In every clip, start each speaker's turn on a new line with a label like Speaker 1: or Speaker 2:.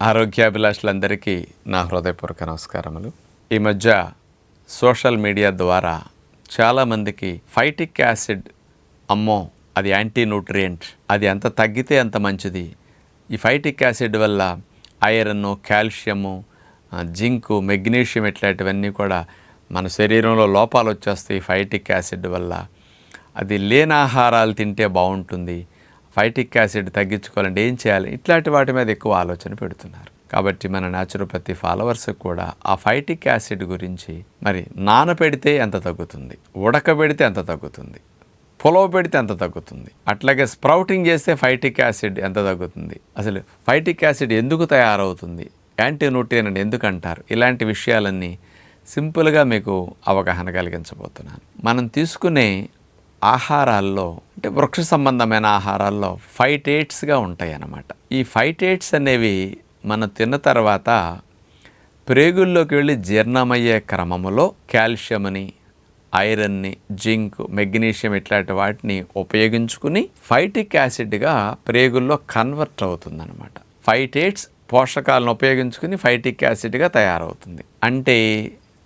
Speaker 1: ఆరోగ్యాభిలాషులందరికీ నా హృదయపూర్వక నమస్కారములు. ఈ మధ్య సోషల్ మీడియా ద్వారా చాలామందికి ఫైటిక్ యాసిడ్, అమ్మో అది యాంటీ న్యూట్రియంట్, అది ఎంత తగ్గితే అంత మంచిది, ఈ ఫైటిక్ యాసిడ్ వల్ల ఐరన్, కాల్షియము, జింకు, మెగ్నీషియం ఇట్లాంటివన్నీ కూడా మన శరీరంలో లోపాలు వచ్చేస్తాయి ఫైటిక్ యాసిడ్ వల్ల, అది లేని ఆహారాలు తింటే బాగుంటుంది, ఫైటిక్ యాసిడ్ తగ్గించుకోవాలంటే ఏం చేయాలి, ఇట్లాంటి వాటి మీద ఎక్కువ ఆలోచన పెడుతున్నారు. కాబట్టి మన న్యాచురోపతి ఫాలోవర్స్కి కూడా ఆ ఫైటిక్ యాసిడ్ గురించి, మరి నానపెడితే ఎంత తగ్గుతుంది, ఉడకబెడితే ఎంత తగ్గుతుంది, పులవ పెడితే ఎంత తగ్గుతుంది, అట్లాగే స్ప్రౌటింగ్ చేస్తే ఫైటిక్ యాసిడ్ ఎంత తగ్గుతుంది, అసలు ఫైటిక్ యాసిడ్ ఎందుకు తయారవుతుంది, యాంటీ న్యూట్రియన్ ఎందుకు అంటారు, ఇలాంటి విషయాలన్నీ సింపుల్గా మీకు అవగాహన కలిగించబోతున్నాను. మనం తీసుకునే ఆహారాల్లో, అంటే వృక్ష సంబంధమైన ఆహారాల్లో ఫైటేట్స్గా ఉంటాయి అన్నమాట. ఈ ఫైటేట్స్ అనేవి మనం తిన్న తర్వాత ప్రేగుల్లోకి వెళ్ళి జీర్ణమయ్యే క్రమంలో కాల్షియంని, ఐరన్ని, జింక్, మెగ్నీషియం ఇట్లాంటి వాటిని ఉపయోగించుకుని ఫైటిక్ యాసిడ్గా ప్రేగుల్లో కన్వర్ట్ అవుతుందన్నమాట. ఫైటేట్స్ పోషకాలను ఉపయోగించుకుని ఫైటిక్ యాసిడ్గా తయారవుతుంది. అంటే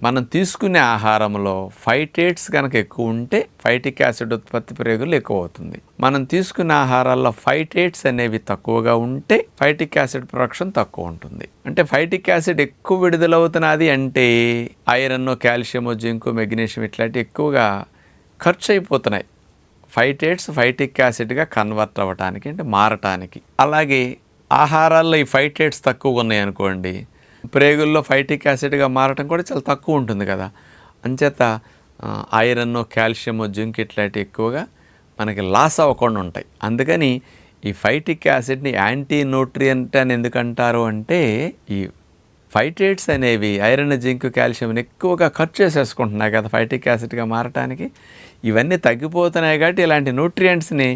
Speaker 1: మనం తీసుకునే ఆహారంలో ఫైటేట్స్ కనుక ఎక్కువ ఉంటే ఫైటిక్ యాసిడ్ ఉత్పత్తి ప్రేగులు ఎక్కువ అవుతుంది. మనం తీసుకునే ఆహారాల్లో ఫైటేట్స్ అనేవి తక్కువగా ఉంటే ఫైటిక్ యాసిడ్ ప్రొడక్షన్ తక్కువ ఉంటుంది. అంటే ఫైటిక్ యాసిడ్ ఎక్కువ విడుదలవుతున్నది అంటే ఐరన్, కాల్షియము, జింకు, మెగ్నీషియం ఇట్లాంటివి ఎక్కువగా ఖర్చు అయిపోతున్నాయి ఫైటేట్స్ ఫైటిక్ యాసిడ్గా కన్వర్ట్ అవ్వటానికి, అంటే మారటానికి. అలాగే ఆహారాల్లో ఈ ఫైటేట్స్ తక్కువగా ఉన్నాయనుకోండి, ప్రేగుల్లో ఫైటిక్ యాసిడ్గా మారటం కూడా చాలా తక్కువ ఉంటుంది కదా. అంచేత ఐరన్, కాల్షియము, జింక్ ఇట్లాంటివి ఎక్కువగా మనకి లాస్ అవ్వకుండా ఉంటాయి. అందుకని ఈ ఫైటిక్ యాసిడ్ని యాంటీ న్యూట్రియంట్ అని ఎందుకంటారు అంటే, ఈ ఫైటేట్స్ అనేవి ఐరన్, జింక్, కాల్షియంని ఎక్కువగా ఖర్చు చేసేసుకుంటున్నాయి కదా ఫైటిక్ యాసిడ్గా మారటానికి. ఇవన్నీ తగ్గిపోతున్నాయి కాబట్టి ఇలాంటి న్యూట్రియంట్స్ని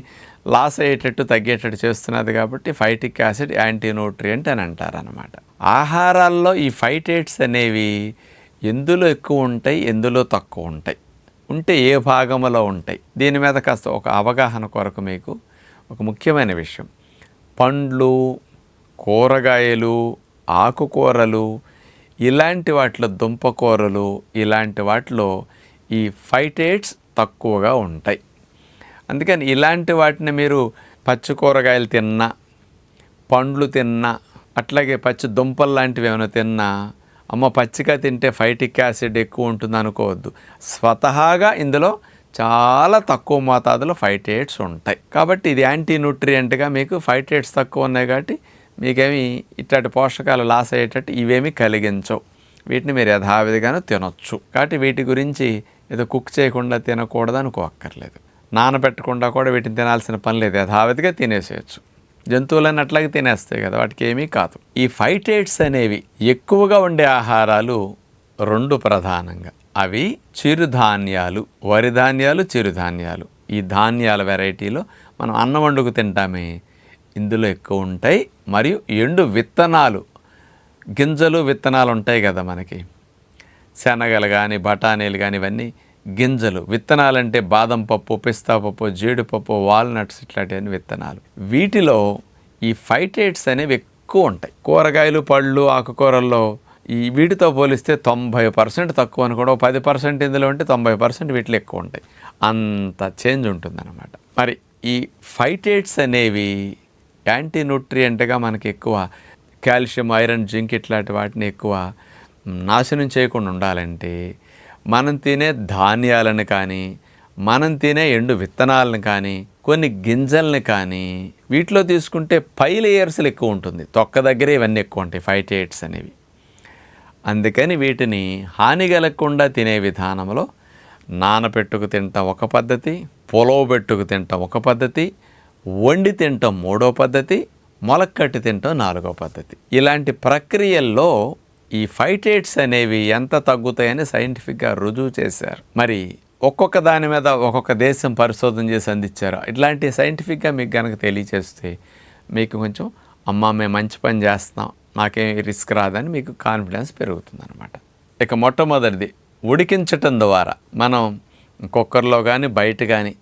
Speaker 1: లాస్ అయ్యేటట్టు, తగ్గేటట్టు చేస్తున్నది కాబట్టి ఫైటిక్ యాసిడ్ యాంటీ న్యూట్రియంట్ అని అంటారనమాట. ఆహారాల్లో ఈ ఫైటేట్స్ అనేవి ఎందులో ఎక్కువ ఉంటాయి, ఎందులో తక్కువ ఉంటాయి, ఉంటే ఏ భాగంలో ఉంటాయి, దీని మీద కాస్త ఒక అవగాహన కొరకు మీకు ఒక ముఖ్యమైన విషయం. పండ్లు, కూరగాయలు, ఆకుకూరలు, ఇలాంటి వాటిలో, దుంపకూరలు, ఇలాంటి వాటిలో ఈ ఫైటేట్స్ తక్కువగా ఉంటాయి. అందుకని ఇలాంటి వాటిని మీరు పచ్చి కూరగాయలు తిన్నా, పండ్లు తిన్నా, అట్లాగే పచ్చి దుంపలు లాంటివి ఏమైనా తిన్నా, అమ్మ పచ్చిగా తింటే ఫైటిక్ యాసిడ్ ఎక్కువ ఉంటుంది అనుకోవద్దు. స్వతహాగా ఇందులో చాలా తక్కువ మోతాదులో ఫైటేట్స్ ఉంటాయి. కాబట్టి ఇది యాంటీ న్యూట్రియంట్గా మీకు ఫైటేట్స్ తక్కువ ఉన్నాయి కాబట్టి మీకేమి ఇట్లాంటి పోషకాలు లాస్ అయ్యేటట్టు ఇవేమీ కలిగించవు. వీటిని మీరు యథావిధిగానే తినొచ్చు. కాబట్టి వీటి గురించి ఏదో కుక్ చేయకుండా తినకూడదు అనుకోక్కర్లేదు. నానబెట్టకుండా కూడా వీటిని తినాల్సిన పని లేదు, యథావిధిగా తినేసేయచ్చు. జంతువులన్నీ అట్లాగే తినేస్తాయి కదా, వాటికి ఏమీ కాదు. ఈ ఫైటేట్స్ అనేవి ఎక్కువగా ఉండే ఆహారాలు రెండు ప్రధానంగా. అవి చిరుధాన్యాలు, వరి ధాన్యాలు, చిరుధాన్యాలు. ఈ ధాన్యాల వెరైటీలో మనం అన్నం వండుకు తింటామే, ఇందులో ఎక్కువ ఉంటాయి. మరియు ఎండు విత్తనాలు, గింజలు, విత్తనాలు ఉంటాయి కదా మనకి, శనగలు కానీ, బఠానీలు కానీ, ఇవన్నీ గింజలు. విత్తనాలంటే బాదం పప్పు, పిస్తా పప్పు, జీడిపప్పు, వాల్నట్స్ ఇట్లాంటివన్నీ విత్తనాలు. వీటిలో ఈ ఫైటేట్స్ అనేవి ఎక్కువ ఉంటాయి. కూరగాయలు, పళ్ళు, ఆకుకూరల్లో ఈ వీటితో పోలిస్తే 90% తక్కువ అని కూడా, 10% ఇందులో ఉంటే 90% వీటిలో ఎక్కువ ఉంటాయి. అంత చేంజ్ ఉంటుందన్నమాట. మరి ఈ ఫైటేట్స్ అనేవి యాంటీ న్యూట్రియంట్గా మనకి ఎక్కువ కాల్షియం, ఐరన్, జింక్ ఇట్లాంటి వాటిని ఎక్కువ నాశనం చేయకుండా ఉండాలంటే మనం తినే ధాన్యాలను కానీ, మనం తినే ఎండు విత్తనాలను కానీ, కొన్ని గింజల్ని కానీ వీటిలో తీసుకుంటే పై లేయర్స్లు ఎక్కువ ఉంటుంది, తొక్క దగ్గరే ఇవన్నీ ఎక్కువ ఉంటాయి ఫైటేట్స్ అనేవి. అందుకని వీటిని హాని కలగకుండా తినే విధానంలో నానపెట్టుకు తింటాం ఒక పద్ధతి, పులవ పెట్టుకు తింటాం ఒక పద్ధతి, వండి తింటాం మూడో పద్ధతి, మొలక్కట్టి తింటాం నాలుగో పద్ధతి. ఇలాంటి ప్రక్రియల్లో ఈ ఫైటేట్స్ అనేవి ఎంత తగ్గుతాయని సైంటిఫిక్గా రుజువు చేశారు. మరి ఒక్కొక్క దాని మీద ఒక్కొక్క దేశం పరిశోధన చేసి అందించారు. ఇట్లాంటి సైంటిఫిక్గా మీకు కనుక తెలియచేస్తే మీకు కొంచెం అమ్మ మేము మంచి పని చేస్తాం, నాకేం రిస్క్ రాదని మీకు కాన్ఫిడెన్స్ పెరుగుతుందన్నమాట. ఇక మొట్టమొదటిది, ఉడికించటం ద్వారా మనం కుక్కర్లో కానీ, బయట కానీ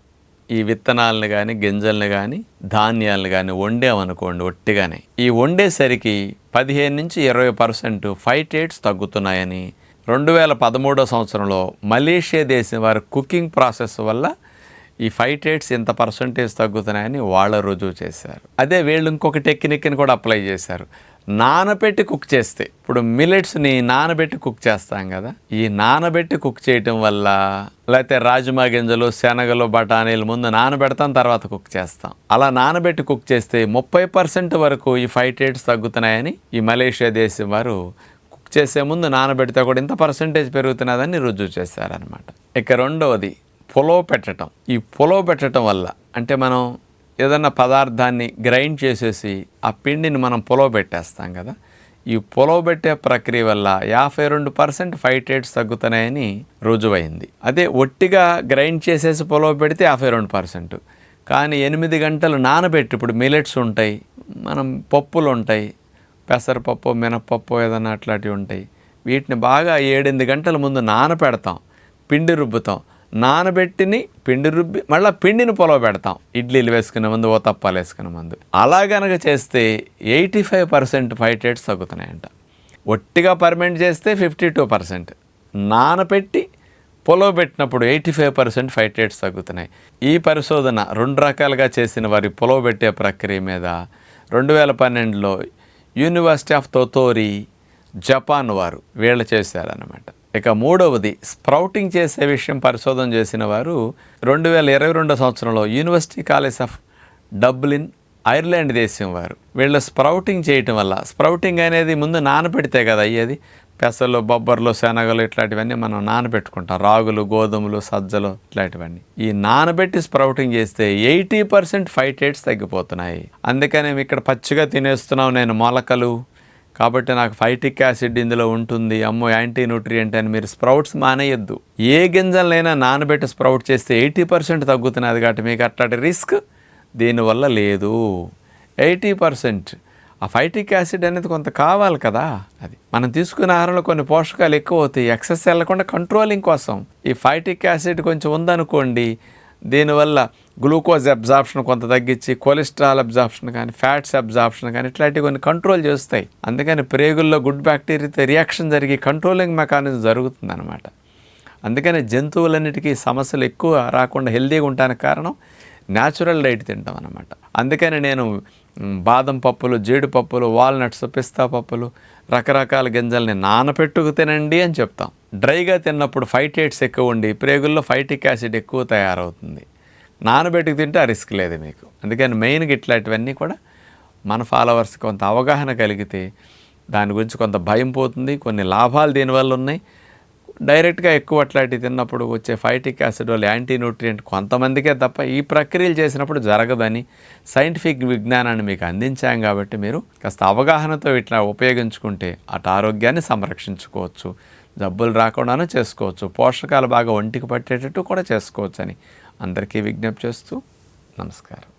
Speaker 1: ఈ విత్తనాలను కానీ గింజల్ని కానీ ధాన్యాలను కానీ వండామనుకోండి ఒట్టిగానే, ఈ వండేసరికి 15-20% ఫైటేట్స్ తగ్గుతున్నాయని 2013 సంవత్సరంలో మలేషియా దేశం వారి కుకింగ్ ప్రాసెస్ వల్ల ఈ ఫైటేట్స్ ఇంత పర్సంటేజ్ తగ్గుతున్నాయని వాళ్ళు రుజువు చేశారు. అదే వీళ్ళు ఇంకొక టెక్నిక్ని కూడా అప్లై చేశారు. నానబెట్టి కుక్ చేస్తే, ఇప్పుడు మిల్లెట్స్ని నానబెట్టి కుక్ చేస్తాం కదా, ఈ నానబెట్టి కుక్ చేయటం వల్ల, లేకపోతే రాజ్మా గింజలు, శనగలు, బఠానీలు ముందు నానబెడతాం, తర్వాత కుక్ చేస్తాం. అలా నానబెట్టి కుక్ చేస్తే 30% వరకు ఈ ఫైటేట్స్ తగ్గుతున్నాయని ఈ మలేషియా దేశం వారు కుక్ చేసే ముందు నానబెడితే కూడా ఇంత పర్సంటేజ్ పెరుగుతున్నదని రుజువు చేశారనమాట. ఇక రెండవది పులవ పెట్టడం. ఈ పులవ పెట్టడం వల్ల అంటే మనం ఏదన్నా పదార్థాన్ని గ్రైండ్ చేసేసి ఆ పిండిని మనం పులవ పెట్టేస్తాం కదా, ఈ పులవ పెట్టే ప్రక్రియ వల్ల 52% ఫైటేట్స్ తగ్గుతున్నాయని రుజువైంది. అదే ఒట్టిగా గ్రైండ్ చేసేసి పులవ పెడితే 52%. కానీ 8 గంటలు నానబెట్టి, ఇప్పుడు మిల్లెట్స్ ఉంటాయి, మనం పప్పులు ఉంటాయి, పెసరపప్పు, మినపప్పు ఏదన్నా అట్లాంటివి ఉంటాయి, వీటిని బాగా 7-8 గంటల ముందు నానపెడతాం, పిండి రుబ్బుతాం, నానబెట్టిని పిండి రుబ్బి మళ్ళీ పిండిని పులవ పెడతాం, ఇడ్లీలు వేసుకునే ముందు, ఓతప్పాలు వేసుకునే ముందు. అలా గనక చేస్తే 85% ఫైటేట్స్ తగ్గుతున్నాయంట. ఒట్టిగా పర్మెంట్ చేస్తే 52%, నానపెట్టి పులవ పెట్టినప్పుడు 85% ఫైటేట్స్ తగ్గుతున్నాయి. ఈ పరిశోధన 2 రకాలుగా చేసిన వారి పులవ పెట్టే ప్రక్రియ మీద 2012లో యూనివర్సిటీ ఆఫ్ తోతోరి, జపాన్ వారు వీళ్ళు చేశారన్నమాట. ఇక మూడవది స్ప్రౌటింగ్ చేసే విషయం పరిశోధన చేసిన వారు 2022 సంవత్సరంలో university college of Dublin, Ireland దేశం వారు. వీళ్ళు స్ప్రౌటింగ్ చేయటం వల్ల, స్ప్రౌటింగ్ అనేది ముందు నానబెడితే కదా అయ్యేది, పెసలు, బొబ్బర్లు, శనగలు ఇట్లాంటివన్నీ మనం నానబెట్టుకుంటాం, రాగులు, గోధుమలు, సజ్జలు ఇట్లాంటివన్నీ. ఈ నానబెట్టి స్ప్రౌటింగ్ చేస్తే 80% ఫైటేట్స్ తగ్గిపోతున్నాయి. అందుకని ఇక్కడ పచ్చిగా తినేస్తున్నాం నేను మొలకలు, కాబట్టి నాకు ఫైటిక్ యాసిడ్ ఇందులో ఉంటుంది, అమ్మో యాంటీ న్యూట్రియంట్ అని మీరు స్ప్రౌట్స్ మానేయొద్దు. ఏ గింజలైనా నానబెట్టి స్ప్రౌట్ చేస్తే 80% తగ్గుతున్నది, కాబట్టి మీకు అట్లాంటి రిస్క్ దీనివల్ల లేదు. 80% ఆ ఫైటిక్ యాసిడ్ అనేది కొంత కావాలి కదా, అది మనం తీసుకునే ఆహారంలో కొన్ని పోషకాలు ఎక్కువ అవుతాయి, ఎక్సెస్ వెళ్ళకుండా కంట్రోలింగ్ కోసం. ఈ ఫైటిక్ యాసిడ్ కొంచెం ఉందనుకోండి, దీనివల్ల గ్లూకోజ్ అబ్జార్ప్షన్ కొంత తగ్గించి కొలెస్ట్రాల్ అబ్జార్ప్షన్ కానీ, ఫ్యాట్స్ అబ్జార్ప్షన్ కానీ ఇట్లాంటివి కొన్ని కంట్రోల్ చేస్తాయి. అందుకని ప్రేగుల్లో గుడ్ బ్యాక్టీరియాతో రియాక్షన్ జరిగి కంట్రోలింగ్ మెకానిజం జరుగుతుందన్నమాట. అందుకని జంతువులన్నిటికీ సమస్యలు ఎక్కువ రాకుండా హెల్తీగా ఉండడానికి కారణం న్యాచురల్ డైట్ తింటాం అన్నమాట. అందుకని నేను బాదం పప్పులు, జీడిపప్పులు, వాల్నట్స్, పిస్తా పప్పులు, రకరకాల గింజల్ని నానపెట్టుకు తినండి అని చెప్తాం. డ్రైగా తిన్నప్పుడు ఫైటేట్స్ ఎక్కువ ఉండి ప్రేగుల్లో ఫైటిక్ యాసిడ్ ఎక్కువ తయారవుతుంది. నానబెట్టుకు తింటే ఆ రిస్క్ లేదు మీకు. అందుకని మెయిన్గా ఇట్లాంటివన్నీ కూడా మన ఫాలోవర్స్కి కొంత అవగాహన కలిగితే దాని గురించి కొంత భయం పోతుంది, కొన్ని లాభాలు దీనివల్ల ఉన్నాయి. డైరెక్ట్గా ఎక్కువ అట్లాంటివి తిన్నప్పుడు వచ్చే ఫైటిక్ యాసిడ్ వల్ల యాంటీ న్యూట్రియంట్ కొంతమందికే తప్ప ఈ ప్రక్రియలు చేసినప్పుడు జరగదని సైంటిఫిక్ విజ్ఞానాన్ని మీకు అందించాం. కాబట్టి మీరు కాస్త అవగాహనతో ఇట్లా ఉపయోగించుకుంటే అటు ఆరోగ్యాన్ని సంరక్షించుకోవచ్చు, జబ్బులు రాకుండానే చేసుకోవచ్చు, పోషకాలు బాగా ఒంటికి పట్టేటట్టు కూడా చేసుకోవచ్చు అని అందరికీ విజ్ఞప్తి చేస్తూ నమస్కారం.